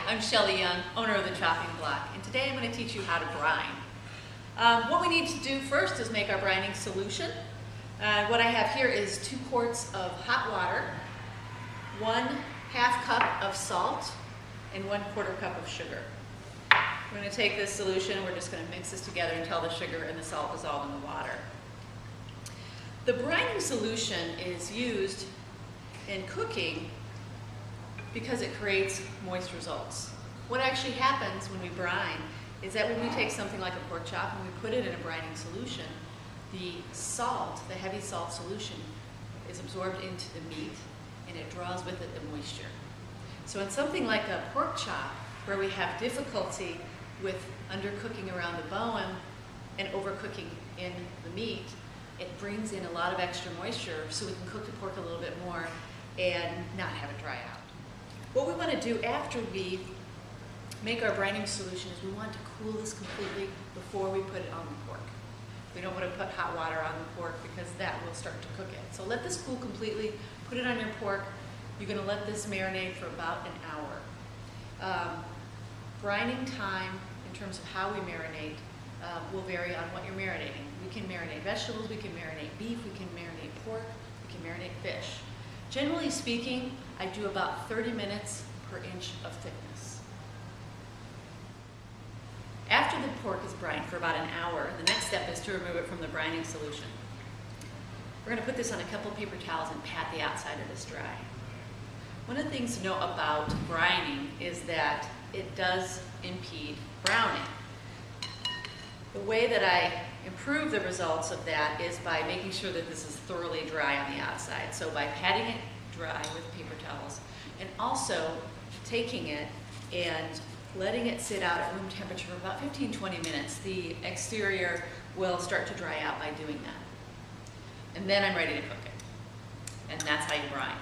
I'm Shelley Young, owner of the Chopping Block, and today I'm going to teach you how to brine. What we need to do first is make our brining solution. What I have here is 2 quarts of hot water, 1/2 cup of salt, and 1/4 cup of sugar. We're going to take this solution and we're just going to mix this together until the sugar and the salt dissolve in the water. The brining solution is used in cooking because it creates moist results. What actually happens when we brine is that when we take something like a pork chop and we put it in a brining solution, the salt, the heavy salt solution, is absorbed into the meat and it draws with it the moisture. So in something like a pork chop, where we have difficulty with undercooking around the bone and overcooking in the meat, it brings in a lot of extra moisture so we can cook the pork a little bit more and not have it dry out. What we want to do after we make our brining solution is we want to cool this completely before we put it on the pork. We don't want to put hot water on the pork because that will start to cook it. So let this cool completely, put it on your pork. You're going to let this marinate for about an hour. Brining time, in terms of how we marinate, will vary on what you're marinating. We can marinate vegetables, we can marinate beef, we can marinate pork, we can marinate fish. Generally speaking, I do about 30 minutes per inch of thickness. After the pork is brined for about an hour, the next step is to remove it from the brining solution. We're going to put this on a couple paper towels and pat the outside of this dry. One of the things to know about brining is that it does impede browning. The way that I improve the results of that is by making sure that this is thoroughly dry on the outside. So by patting it dry with paper towels and also taking it and letting it sit out at room temperature for about 15-20 minutes, the exterior will start to dry out by doing that. And then I'm ready to cook it. And that's how you brine.